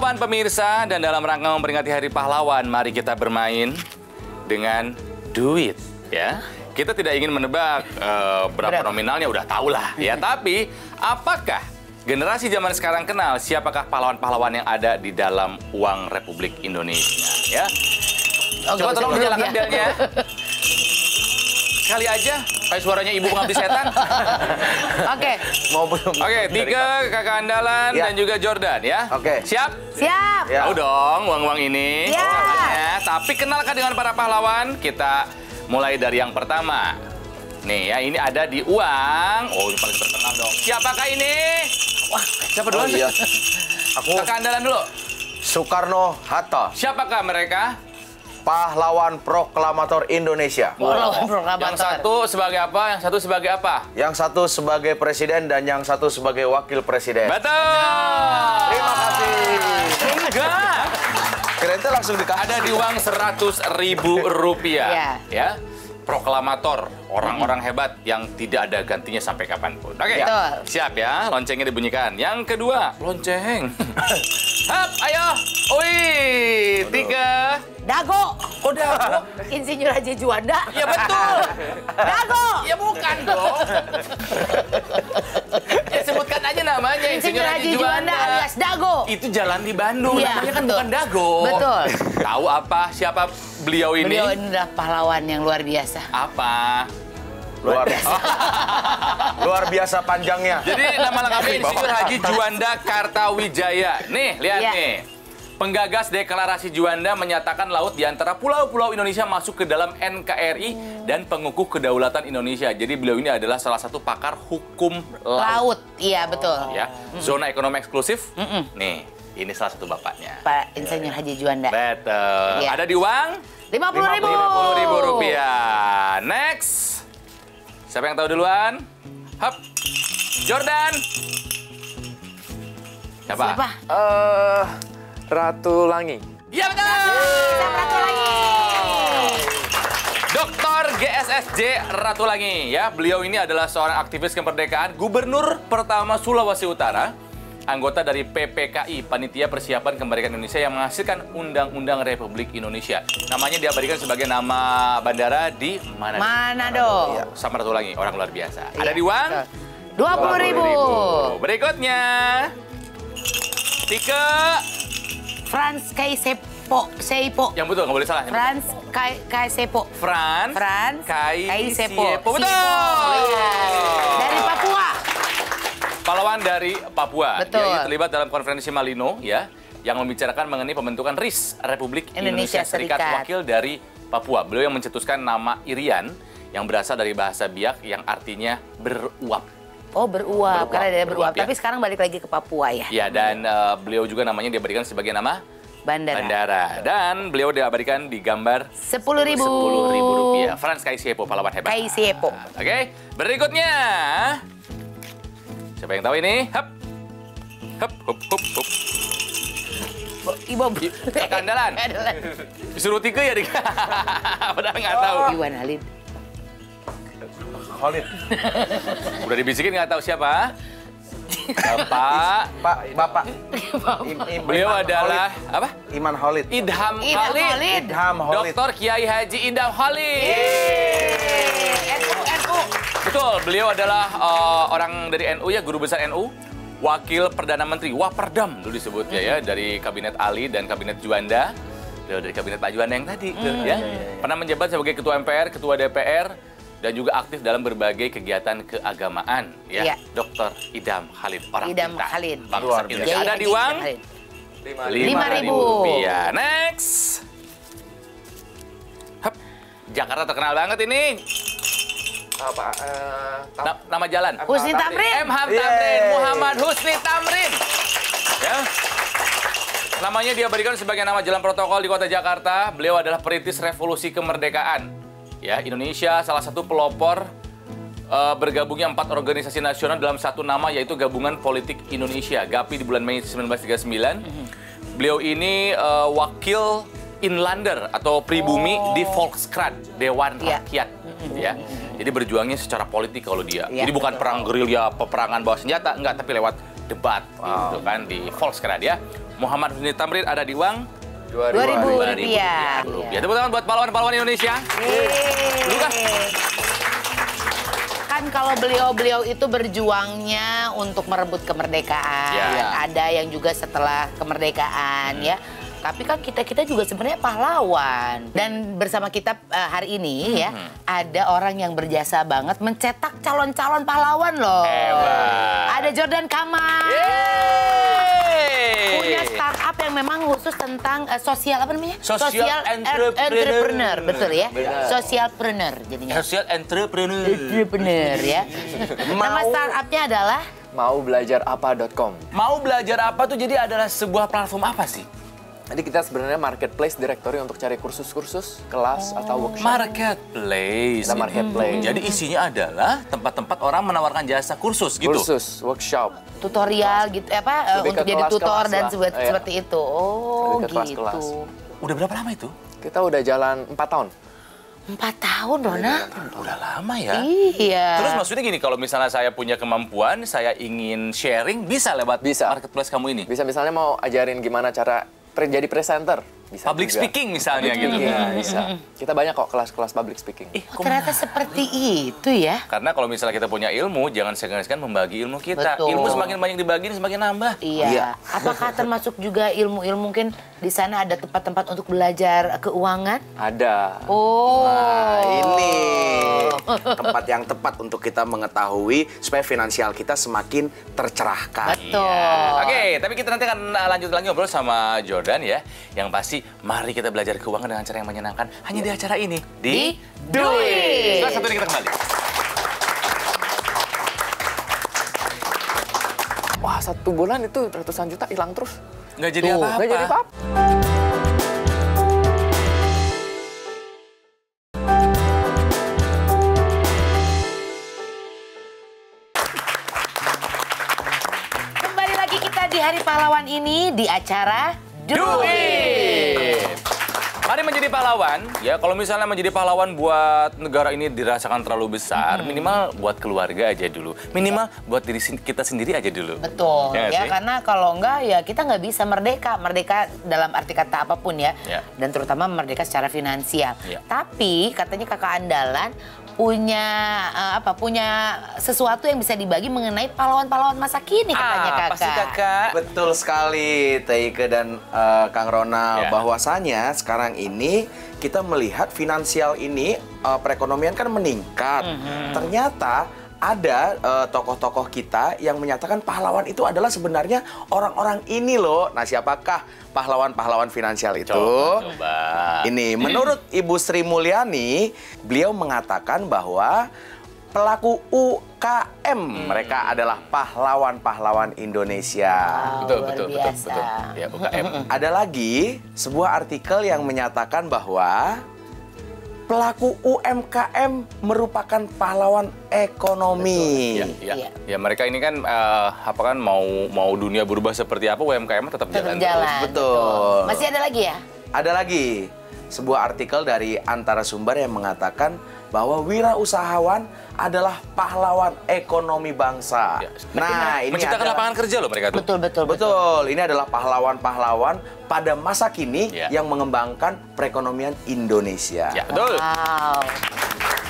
Pahlawan pemirsa, dan dalam rangka memperingati Hari Pahlawan, mari kita bermain dengan duit, ya. Kita tidak ingin menebak berapa nominalnya, udah tahu lah, ya. Tapi apakah generasi zaman sekarang kenal siapakah pahlawan-pahlawan yang ada di dalam uang Republik Indonesia, ya? Coba tolong dinyalakan belnya. Sekali aja, kayak suaranya ibu pengabdi setan. Oke. Oke, Tika, Kakak Andalan, dan juga Jordan, ya. Oke. Siap? Siap. Tahu dong uang-uang ini. Ya. Caranya. Tapi kenalkan dengan para pahlawan. Kita mulai dari yang pertama. Nih ya, ini ada di uang. Oh, ini paling terkenal dong. Siapakah ini? Wah, siapa duluan? Iya. Aku Kakak Andalan dulu. Soekarno-Hatta, Siapakah mereka? pahlawan proklamator Indonesia. Pahlawan proklamator. Yang satu sebagai apa? Yang satu sebagai apa? Yang satu sebagai presiden dan yang satu sebagai wakil presiden. Betul. Terima kasih. Enggak. Keren tuh langsung dikasih. Ada di uang Rp100.000. Iya. Ya. Proklamator, orang-orang hebat yang tidak ada gantinya sampai kapanpun. Oke, Betul. siap ya, loncengnya dibunyikan. Yang kedua, lonceng. Hap, ayo. Wih, 3. Dago. Oh, Dago. Insinyur Haji Juanda. Ya betul. Dago. Ya bukan dong. Ya sebutkan aja namanya, Insinyur Haji Juanda alias Dago. Itu jalan di Bandung, Iya, namanya kan betul. bukan Dago. Betul. Tahu apa siapa beliau ini? Beliau ini adalah pahlawan yang luar biasa. Apa? Luar biasa panjangnya. Jadi nama lengkapnya Insinyur Haji Juanda Kartawijaya. Nih, lihat Iya. nih. Penggagas Deklarasi Juanda menyatakan laut di antara pulau-pulau Indonesia masuk ke dalam NKRI dan pengukuh kedaulatan Indonesia. Jadi beliau ini adalah salah satu pakar hukum laut. Iya, betul. Ya, zona ekonomi eksklusif. Nih, ini salah satu bapaknya. Pak Insinyur Haji Juanda. Betul. Iya. Ada di uang Rp50.000. Rp50.000. Next. Siapa yang tahu duluan? Hap. Jordan. Siapa? Ratu Langi. Iya betul. Ratu Langi. Dr. GSSJ Ratu Langi, ya. Beliau ini adalah seorang aktivis kemerdekaan, gubernur pertama Sulawesi Utara, anggota dari PPKI, Panitia Persiapan Kemerdekaan Indonesia, yang menghasilkan Undang-Undang Republik Indonesia. Namanya diabadikan sebagai nama bandara di Manado. Manado. Sama Ratu Langi, orang luar biasa. Iya, Ada di uang Rp20.000. Berikutnya, Tika. Frans Seipo. Yang betul, nggak boleh salah. Frans Seipo. Frans Seipo. Betul. Iya. Dari Papua. Pahlawan dari Papua. Betul. Dia terlibat dalam konferensi Malino, ya, yang membicarakan mengenai pembentukan RIS, Republik Indonesia Serikat, wakil dari Papua. Beliau yang mencetuskan nama Irian yang berasal dari bahasa Biak yang artinya beruap. Oh, beruap. Karena dia beruap. ya. Tapi sekarang balik lagi ke Papua ya. Ya, dan beliau juga namanya diabadikan sebagai nama Bandara. Dan beliau diabadikan di gambar Rp10.000. Rp10.000. Frans Seipo, pahlawan hebat. Seipo. Oke, berikutnya. Siapa yang tahu ini? Hup. Hup, hup, hup, hup. Ibu. Kakak Andalan. Disuruh 3 ya, Dik? Padahal nggak tahu. Iwan Halid. Khalid. Udah dibisikin nggak tahu siapa? Bapak. Beliau adalah apa? Iman Khalid. Idham Idham Khalid. Khalid. Idham Khalid. Dr. Kiai Haji Idham Khalid. NU. Betul, beliau adalah orang dari NU, ya, guru besar NU, wakil Perdana Menteri, Waperdam dulu disebutnya, ya, dari Kabinet Ali dan Kabinet Juanda. Beliau dari Kabinet Pak Juanda yang tadi, ya. Pernah menjabat sebagai Ketua MPR, Ketua DPR, dan juga aktif dalam berbagai kegiatan keagamaan, ya. Iya. Dr. Idham Khalid, orang Idham pintar, Khalid. bangsa Luar Indonesia. biasa. Ada di uang Rp5.000. Rp5.000. Next. Hup. Jakarta terkenal banget ini. Nama jalan. Husni Tamrin. M. Tamrin. Muhammad Husni Tamrin. Ya. Namanya diabadikan sebagai nama jalan protokol di kota Jakarta. Beliau adalah perintis revolusi kemerdekaan. Ya, Indonesia salah satu pelopor bergabungnya 4 organisasi nasional dalam satu nama, yaitu Gabungan Politik Indonesia, GAPI, di bulan Mei 1939. Beliau ini wakil inlander atau pribumi di Volkskrant, Dewan Rakyat. Ya. Jadi berjuangnya secara politik kalau dia. Jadi bukan perang gerilya, peperangan bawa senjata, enggak, tapi lewat debat gitu kan di Volkskrant, ya. Muhammad Husni Tamrin ada di uang 2.000 rupiah. Ya, tepuk tangan buat pahlawan-pahlawan Indonesia. Lukas. Kan kalau beliau-beliau itu berjuangnya untuk merebut kemerdekaan. Ya. Ada yang juga setelah kemerdekaan ya. Tapi kan kita juga sebenarnya pahlawan. Dan bersama kita hari ini ya, ada orang yang berjasa banget mencetak calon-calon pahlawan loh. Hebat. Ada Jordan Kamal. Yeay. Punya startup yang memang khusus tentang sosial apa namanya? Social entrepreneur, betul ya? Benar. Socialpreneur jadinya. Social entrepreneur. Entrepreneur ya. Nama startupnya adalah Maubelajarapa.com. Mau belajar apa tuh jadi adalah sebuah platform apa sih? Jadi kita sebenarnya marketplace directory untuk cari kursus-kursus, kelas atau workshop. Marketplace. Kita marketplace. Jadi isinya adalah tempat-tempat orang menawarkan jasa kursus gitu. Kursus, workshop. tutorial gitu apa Lebih untuk ke jadi tutor kelas-kelas dan lah. seperti itu. Oh, Lebih ke kelas-kelas. gitu. Udah berapa lama itu? Kita udah jalan 4 tahun. 4 tahun, Rona. Udah lama ya. Iya. Terus maksudnya gini, kalau misalnya saya punya kemampuan, saya ingin sharing, bisa lewat Bisa. marketplace kamu ini? Bisa misalnya mau ajarin gimana cara jadi presenter. Bisa Public juga. speaking misalnya gitu. Iya, bisa. Kita banyak kok kelas-kelas public speaking. Oh, ternyata seperti itu ya. Karena kalau misalnya kita punya ilmu, jangan segan-segan membagi ilmu kita. Betul. Ilmu semakin banyak dibagi, semakin nambah. Iya. Apakah termasuk juga ilmu-ilmu mungkin di sana ada tempat-tempat untuk belajar keuangan? Ada. Oh. Nah, ini tempat yang tepat untuk kita mengetahui supaya finansial kita semakin tercerahkan. Betul. Oke, tapi kita nanti akan lanjut lagi ngobrol sama Jordan ya. Yang pasti, mari kita belajar keuangan dengan cara yang menyenangkan. Hanya di acara ini. Di Duit. Setelah satu ini kita kembali. Wah, 1 bulan itu ratusan juta hilang terus. Nggak jadi Tuh, apa-apa. Nggak jadi apa-apa. Kembali lagi kita di Hari Pahlawan ini di acara Duit. Mari menjadi pahlawan. Ya, kalau misalnya menjadi pahlawan buat negara ini dirasakan terlalu besar, minimal buat keluarga aja dulu. Minimal buat diri kita sendiri aja dulu. Betul Ya nggak ya, sih? karena kalau enggak ya kita nggak bisa merdeka. Merdeka dalam arti kata apapun ya. Ya. Dan terutama merdeka secara finansial. Ya. Tapi katanya kakak andalan punya punya sesuatu yang bisa dibagi mengenai pahlawan-pahlawan masa kini katanya kakak. Apa sih kakak? Betul sekali, Teike dan Kang Ronald. Ya. Bahwasanya sekarang ini kita melihat finansial ini, perekonomian kan meningkat. Ternyata ada tokoh-tokoh kita yang menyatakan pahlawan itu adalah sebenarnya orang-orang ini loh. Nah, siapakah pahlawan-pahlawan finansial itu? Coba. Ini menurut Ibu Sri Mulyani, beliau mengatakan bahwa pelaku UKM mereka adalah pahlawan-pahlawan Indonesia. Betul, Luar betul, betul, biasa. betul. Ya, UKM. Ada lagi sebuah artikel yang menyatakan bahwa pelaku UMKM merupakan pahlawan ekonomi. Ya, ya. Iya. Ya, mereka ini kan mau dunia berubah seperti apa, UMKM tetap jalan. Jalan. Betul. Masih ada lagi ya? Ada lagi sebuah artikel dari Antara Sumber yang mengatakan bahwa wirausahawan adalah pahlawan ekonomi bangsa. Ya. Nah, ini menciptakan adalah- lapangan kerja loh mereka tuh. Betul, betul, betul. Betul, ini adalah pahlawan-pahlawan pada masa kini Ya. yang mengembangkan perekonomian Indonesia. Ya, betul. Wow.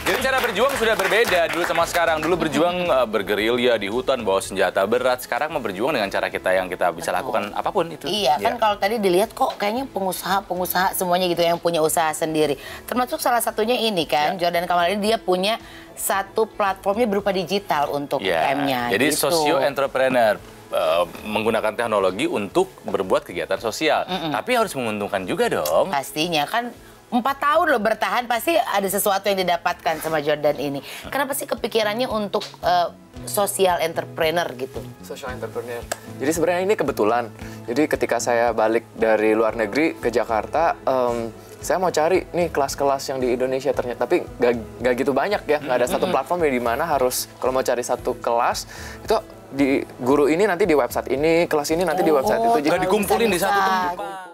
Jadi cara berjuang sudah berbeda dulu sama sekarang. Dulu berjuang bergerilya di hutan bawa senjata berat. Sekarang mau berjuang dengan cara kita yang kita bisa lakukan apapun itu. Iya, kan Iya. kalau tadi dilihat kok kayaknya pengusaha-pengusaha semuanya gitu yang punya usaha sendiri. Termasuk salah satunya ini kan, Ya. Jordan Kamal ini dia punya satu platformnya berupa digital untuk Ya, UKM-nya. jadi gitu. socio entrepreneur menggunakan teknologi untuk berbuat kegiatan sosial. Tapi harus menguntungkan juga dong. Pastinya kan 4 tahun loh bertahan, pasti ada sesuatu yang didapatkan sama Jordan ini. Kenapa sih kepikirannya untuk social entrepreneur gitu? Social entrepreneur. Jadi sebenarnya ini kebetulan. Jadi ketika saya balik dari luar negeri ke Jakarta, saya mau cari nih kelas-kelas yang di Indonesia ternyata, tapi gak gitu banyak ya. Nggak ada satu platform di mana harus kalau mau cari satu kelas itu di guru ini nanti di website ini, kelas ini nanti di website itu. Nggak dikumpulin di satu bisa-bisa. tempat.